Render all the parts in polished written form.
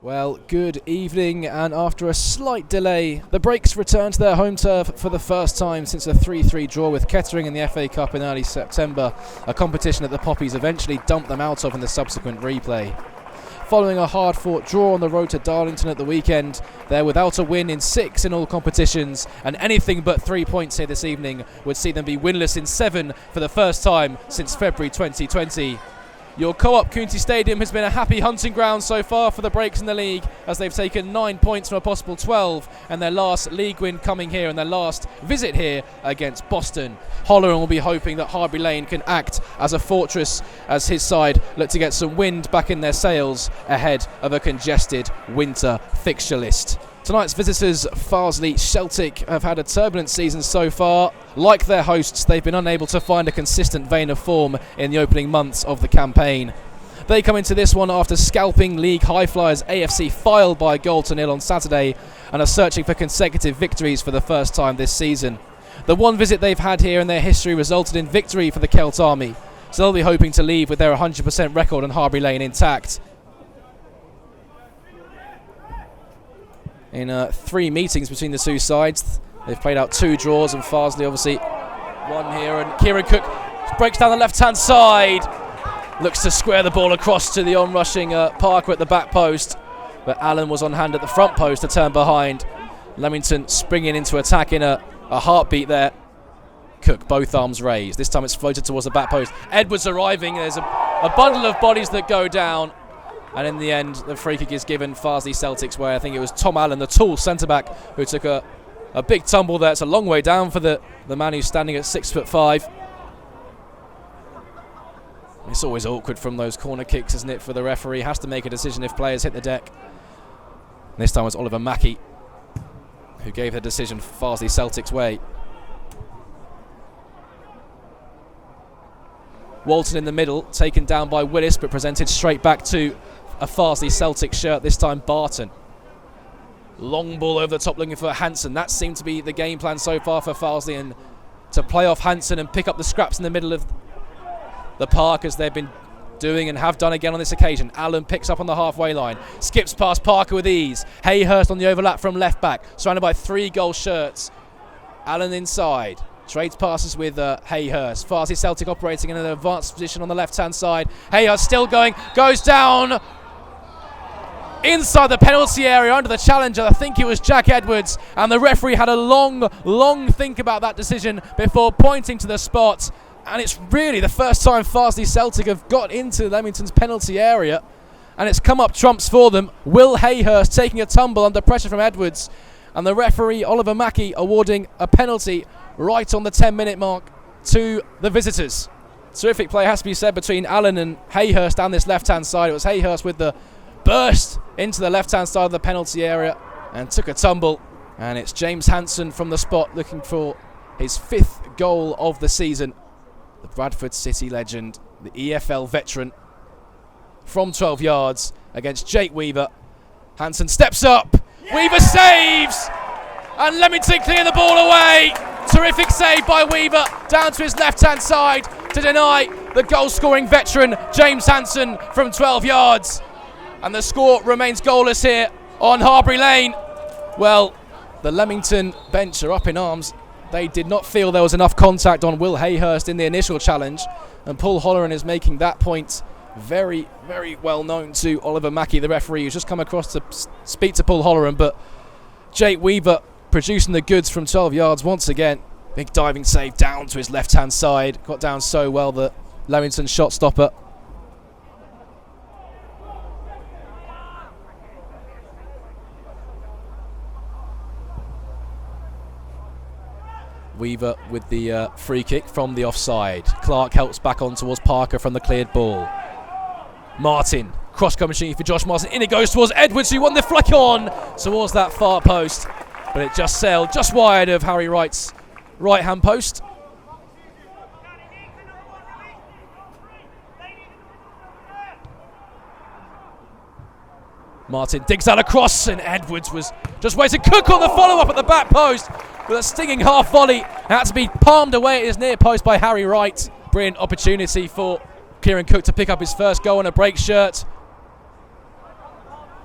Well, good evening, and after a slight delay, the Brakes return to their home turf for the first time since a 3-3 draw with Kettering in the FA Cup in early September, a competition that the Poppies eventually dumped them out of in the subsequent replay. Following a hard-fought draw on the road to Darlington at the weekend, they're without a win in 6 in all competitions, and anything but 3 points here this evening would see them be winless in 7 for the first time since February 2020. Your Co-op Community Stadium has been a happy hunting ground so far for the Brakes in the league, as they've taken 9 points from a possible 12, and their last league win coming here and their last visit here against Boston. Holleran will be hoping that Harbury Lane can act as a fortress as his side look to get some wind back in their sails ahead of a congested winter fixture list. Tonight's visitors, Farsley Celtic, have had a turbulent season so far. Like their hosts, they've been unable to find a consistent vein of form in the opening months of the campaign. They come into this one after scalping league high flyers AFC Fylde by a goal to nil on Saturday and are searching for consecutive victories for the first time this season. The one visit they've had here in their history resulted in victory for the Celt Army, so they'll be hoping to leave with their 100% record on Harbury Lane intact. In 3 meetings between the two sides, they've played out 2 draws, and Farsley obviously won here, and Kieran Cook breaks down the left-hand side, looks to square the ball across to the on-rushing Parker at the back post, but Allen was on hand at the front post to turn behind. Leamington springing into attack in a heartbeat there. Cook, both arms raised. This time it's floated towards the back post. Edwards arriving. There's a bundle of bodies that go down. And in the end, the free kick is given Farsley Celtic's way. I think it was Tom Allen, the tall centre-back, who took a big tumble there. It's a long way down for the man who's standing at 6'5". It's always awkward from those corner kicks, isn't it, for the referee? He has to make a decision if players hit the deck. And this time it was Oliver Mackey who gave the decision Farsley Celtic's way. Walton in the middle, taken down by Willis, but presented straight back to a Farsley Celtic shirt, this time Barton. Long ball over the top looking for Hansen. That seemed to be the game plan so far for Farsley, and to play off Hansen and pick up the scraps in the middle of the park as they've been doing and have done again on this occasion. Allen picks up on the halfway line, skips past Parker with ease. Hayhurst on the overlap from left back, surrounded by 3 goal shirts. Allen inside. Trades passes with Hayhurst. Farsley Celtic operating in an advanced position on the left-hand side. Hayhurst still going, goes down inside the penalty area under the challenger. I think it was Jack Edwards, and the referee had a long think about that decision before pointing to the spot. And it's really the first time Farsley Celtic have got into Leamington's penalty area, and it's come up trumps for them. Will Hayhurst taking a tumble under pressure from Edwards, and the referee Oliver Mackey awarding a penalty right on the 10-minute mark to the visitors. Terrific play has to be said between Allen and Hayhurst down this left-hand side. It was Hayhurst with the burst into the left-hand side of the penalty area and took a tumble. And it's James Hansen from the spot looking for his 5th goal of the season. The Bradford City legend, the EFL veteran, from 12 yards against Jake Weaver. Hansen steps up. Yeah! Weaver saves! And Leamington clear the ball away. Terrific save by Weaver down to his left-hand side to deny the goal-scoring veteran James Hansen from 12 yards. And the score remains goalless here on Harbury Lane. Well, the Leamington bench are up in arms. They did not feel there was enough contact on Will Hayhurst in the initial challenge, and Paul Holleran is making that point very, very well known to Oliver Mackey, the referee, who's just come across to speak to Paul Holleran. But Jake Weaver producing the goods from 12 yards once again. Big diving save down to his left-hand side. Got down so well that Leamington shot stopper. Weaver with the free kick from the offside. Clark helps back on towards Parker from the cleared ball. Martin, cross-cover machine for Josh Martin. In it goes towards Edwards, who won the flick on towards that far post. But it just sailed just wide of Harry Wright's right-hand post. Martin digs out a cross, and Edwards was just waiting. Cook on the follow-up at the back post with a stinging half volley. It had to be palmed away at his near post by Harry Wright. Brilliant opportunity for Kieran Cook to pick up his first goal on a break shirt.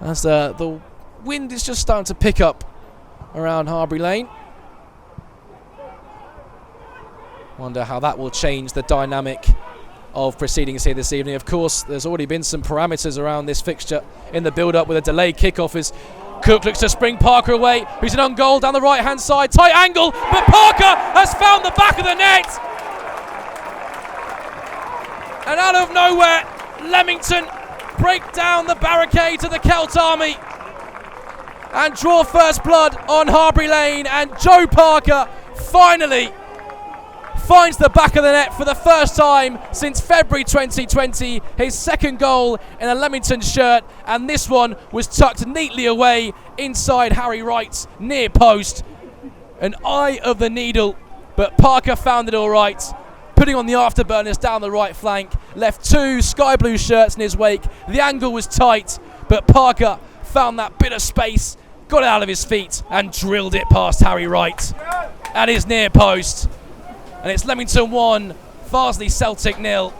as the wind is just starting to pick up around Harbury Lane. Wonder how that will change the dynamic of proceedings here this evening. Of course, there's already been some parameters around this fixture in the build-up with a delayed kickoff as Cook looks to spring Parker away, who's in on goal down the right-hand side. Tight angle, but Parker has found the back of the net. And out of nowhere, Leamington break down the barricade to the Celt Army and draw first blood on Harbury Lane. And Joe Parker finally finds the back of the net for the first time since February 2020. His second goal in a Leamington shirt, and this one was tucked neatly away inside Harry Wright's near post. An eye of the needle, but Parker found it all right, putting on the afterburners down the right flank, left two sky blue shirts in his wake. The angle was tight, but Parker found that bit of space, got it out of his feet and drilled it past Harry Wright at his near post. And it's Leamington 1, Farsley Celtic 0.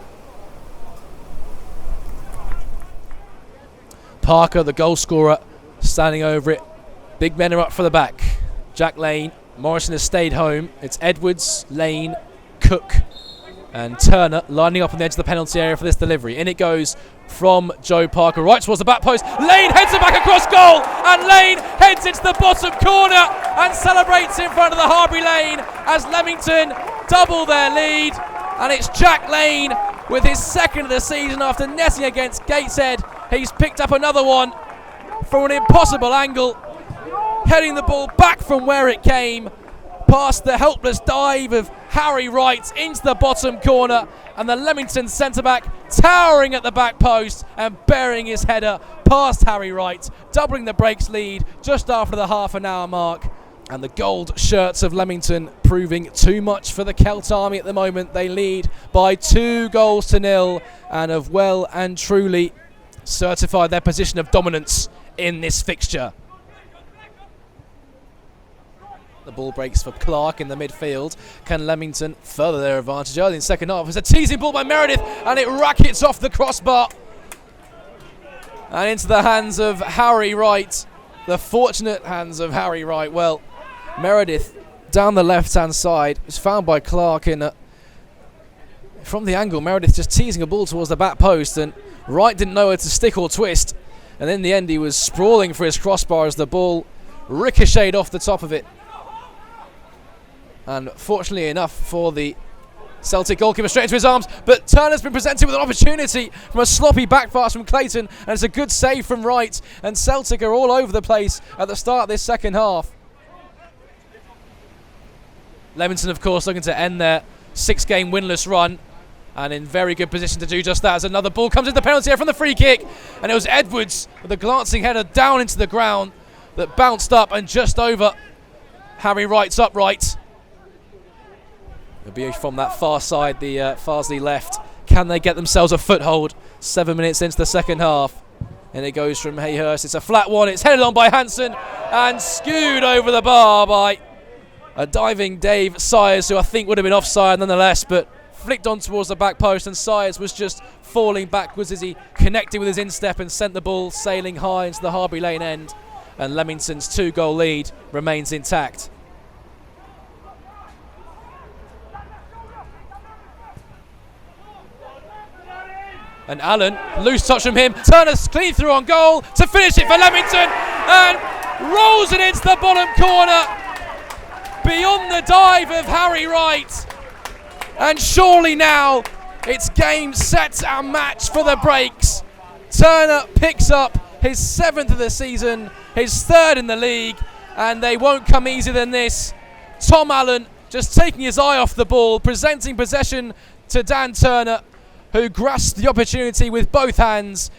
Parker, the goal scorer, standing over it. Big men are up for the back. Jack Lane, Morrison has stayed home. It's Edwards, Lane, Cook and Turner lining up on the edge of the penalty area for this delivery. In it goes from Joe Parker, right towards the back post. Lane heads it back across goal, and Lane heads into the bottom corner and celebrates in front of the Harbury Lane as Leamington double their lead. And it's Jack Lane with his second of the season after netting against Gateshead. He's picked up another one from an impossible angle, heading the ball back from where it came, past the helpless dive of Harry Wright into the bottom corner, and the Leamington centre-back towering at the back post and burying his header past Harry Wright, doubling the breaks lead just after the half an hour mark. And the gold shirts of Leamington proving too much for the Celt Army at the moment. They lead by 2-0 and have well and truly certified their position of dominance in this fixture. The ball breaks for Clark in the midfield. Can Leamington further their advantage early in the second half? It's a teasing ball by Meredith, and it rackets off the crossbar and into the hands of Harry Wright. The fortunate hands of Harry Wright. Well, Meredith down the left-hand side is found by Clark in from the angle. Meredith just teasing a ball towards the back post, and Wright didn't know where to stick or twist. And in the end, he was sprawling for his crossbar as the ball ricocheted off the top of it. And fortunately enough for the Celtic goalkeeper, straight into his arms, but Turner's been presented with an opportunity from a sloppy back pass from Clayton, and it's a good save from Wright, and Celtic are all over the place at the start of this second half. Leamington, of course, looking to end their 6-game winless run, and in very good position to do just that as another ball comes into the penalty area from the free kick, and it was Edwards with a glancing header down into the ground that bounced up and just over Harry Wright's upright. It'll be from that far side, the Farsley left. Can they get themselves a foothold? 7 minutes into the second half. And it goes from Hayhurst. It's a flat one. It's headed on by Hansen and skewed over the bar by a diving Dave Sires, who I think would have been offside nonetheless, but flicked on towards the back post, and Sires was just falling backwards as he connected with his instep and sent the ball sailing high into the Harbury Lane end. And Leamington's 2-goal lead remains intact. And Allen, loose touch from him. Turner's clean through on goal to finish it for Leamington, and rolls it into the bottom corner beyond the dive of Harry Wright. And surely now it's game, set and match for the breaks. Turner picks up his 7th of the season, his 3rd in the league, and they won't come easier than this. Tom Allen just taking his eye off the ball, presenting possession to Dan Turner, who grasped the opportunity with both hands.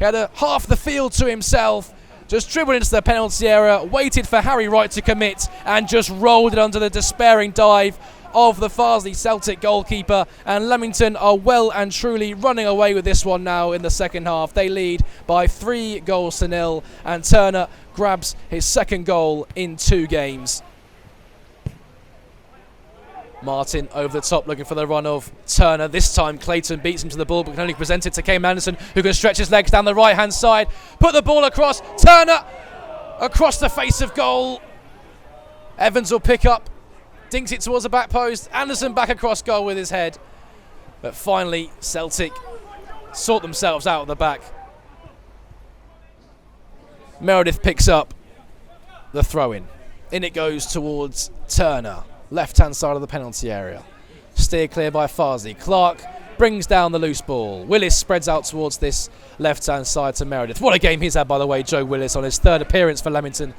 He had half the field to himself, just dribbled into the penalty area, waited for Harry Wright to commit, and just rolled it under the despairing dive of the Farsley Celtic goalkeeper. And Leamington are well and truly running away with this one now in the second half. They lead by 3-0, and Turner grabs his 2nd goal in 2 games. Martin over the top looking for the run of Turner. This time Clayton beats him to the ball but can only present it to Kane Anderson, who can stretch his legs down the right hand side, put the ball across. Turner across the face of goal. Evans will pick up, dinks it towards the back post. Anderson back across goal with his head, but finally Celtic sort themselves out at the back. Meredith picks up the throw in it goes towards Turner, left hand side of the penalty area. Steered clear by Farsley. Clark brings down the loose ball. Willis spreads out towards this left hand side to Meredith. What a game he's had, by the way, Joe Willis, on his third appearance for Leamington.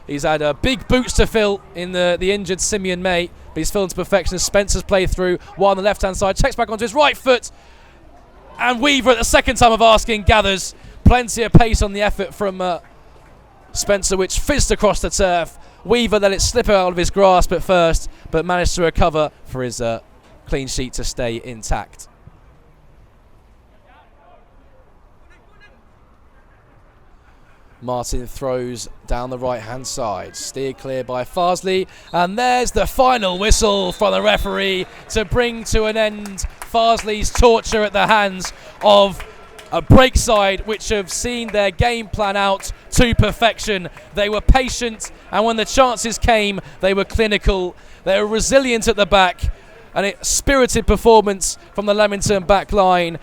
He's had big boots to fill in the injured Simeon May, but he's filled to perfection as Spencer's played through. While on the left hand side, checks back onto his right foot, and Weaver, at the second time of asking, gathers. Plenty of pace on the effort from Spencer, which fizzed across the turf. Weaver let it slip out of his grasp at first, but managed to recover for his clean sheet to stay intact. Martin throws down the right hand side, steered clear by Farsley, and there's the final whistle from the referee to bring to an end Farsley's torture at the hands of a Breakside, which have seen their game plan out to perfection. They were patient, and when the chances came, they were clinical. They were resilient at the back, and a spirited performance from the Leamington back line.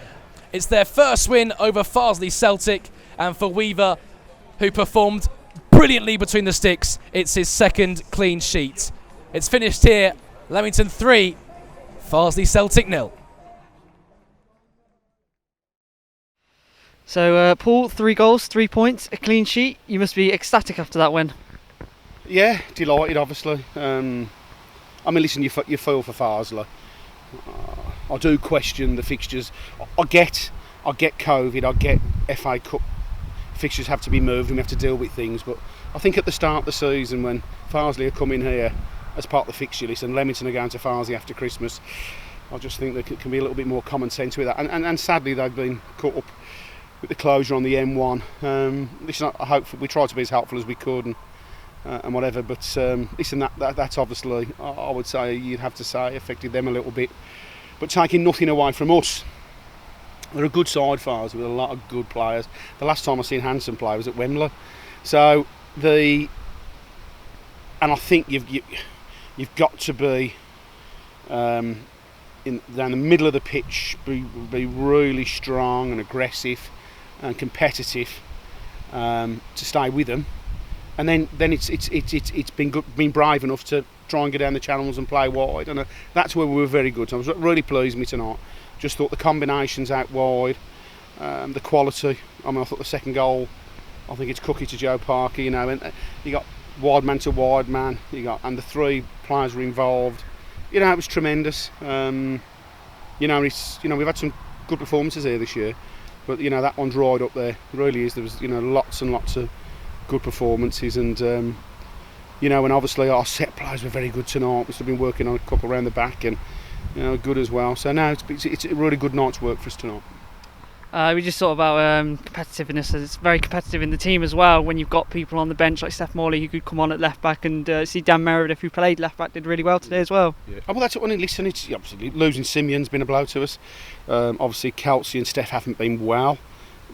It's their first win over Farsley Celtic, and for Weaver, who performed brilliantly between the sticks, it's his second clean sheet. It's finished here. Leamington 3, Farsley Celtic 0. So, Paul, 3 goals, 3 points, a clean sheet. You must be ecstatic after that win. Yeah, delighted, obviously. I mean, listen, you feel for Farsley. I do question the fixtures. I get COVID, I get FA Cup fixtures have to be moved and we have to deal with things, but I think at the start of the season, when Farsley are coming here as part of the fixture list and Leamington are going to Farsley after Christmas, I just think there can be a little bit more common sense with that. And sadly, they've been caught up with the closure on the M1. Listen, I hope we tried to be as helpful as we could and whatever, but listen, that's obviously, I would say, you'd have to say, affected them a little bit. But taking nothing away from us, they're a good side, Farsley, with a lot of good players. The last time I seen Hanson play was at Wembley. So and I think you've got to be down the middle of the pitch, be really strong and aggressive and competitive to stay with them, and then it's been brave enough to try and get down the channels and play wide, and that's where we were very good. So I was really pleased with me tonight. Just thought the combinations out wide, the quality. I mean, I thought the second goal, I think it's Cookie to Joe Parker, and you got wide man to wide man, and the 3 players were involved. It was tremendous. We've had some good performances here this year, but that one's right up there. It really is. There was lots and lots of good performances, and and obviously our set plays were very good tonight. We've been working on a couple around the back and good as well. So no, it's a really good night's work for us tonight. We just thought about competitiveness. It's very competitive in the team as well when you've got people on the bench like Steph Morley who could come on at left back, and see Dan Meredith, who played left back, did really well today as well. Yeah. Well, that's what I listen. It's obviously losing Simeon's been a blow to us. Obviously Kelsey and Steph haven't been well,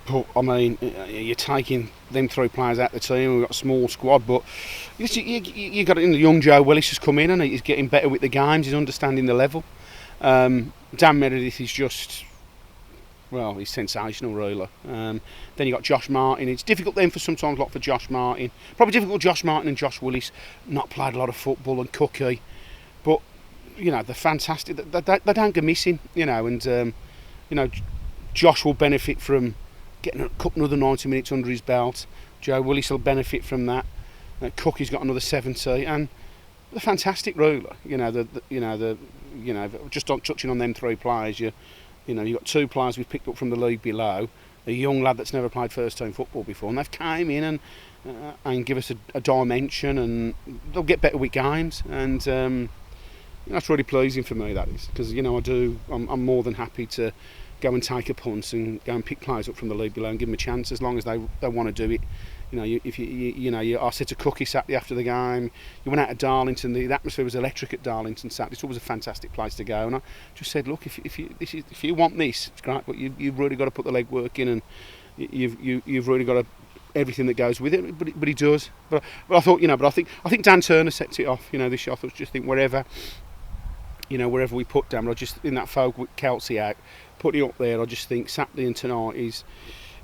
but I mean, you're taking them 3 players out of the team. We've got a small squad, but you got young Joe Willis has come in and he's getting better with the games. He's understanding the level. Dan Meredith is just, well, he's sensational, really. Then you got Josh Martin. It's difficult then for Josh Martin. Probably difficult Josh Martin and Josh Willis, not played a lot of football, and Cookie. But, they're fantastic. They don't go missing, and, Josh will benefit from getting a couple another 90 minutes under his belt. Joe Willis will benefit from that. Cookie's got another 70, and they're fantastic, really. Just touching on them 3 players, you've got 2 players we've picked up from the league below, a young lad that's never played first team football before, and they've came in and give us a dimension, and they'll get better with games, and that's really pleasing for me, that is, because I'm more than happy to go and take a punt and go and pick players up from the league below and give them a chance, as long as they want to do it You know, I said to Cookie Saturday after the game, you went out to Darlington, the atmosphere was electric at Darlington Saturday. It was a fantastic place to go, and I just said, look, if you want this, it's great, but you've really got to put the legwork in, and you've really got to everything that goes with it. But he does. But I thought, I think Dan Turner sets it off. This year, I just think wherever we put Dan, I just in that folk with Kelsey out, putting it up there, I just think Saturday and tonight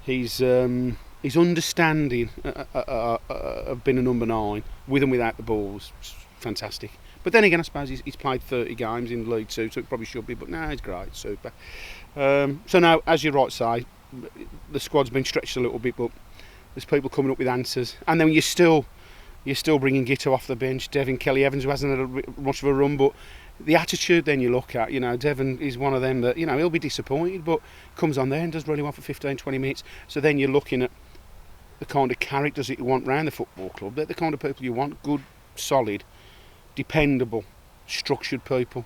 he's understanding of being a number 9 with and without the balls, fantastic. But then again, I suppose he's played 30 games in League 2, so it probably should be. But no, he's great, super. So now, as you right say, the squad's been stretched a little bit, but there's people coming up with answers, and then you're still bringing Gitto off the bench. Devin Kelly-Evans, who hasn't had much of a run, but the attitude then you look at, Devin is one of them that, he'll be disappointed, but comes on there and does really well for 15-20 minutes. So then you're looking at the kind of characters that you want round the football club. They're the kind of people you want, good, solid, dependable, structured people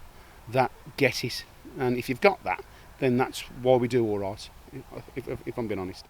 that get it. And if you've got that, then that's why we do all right, if I'm being honest.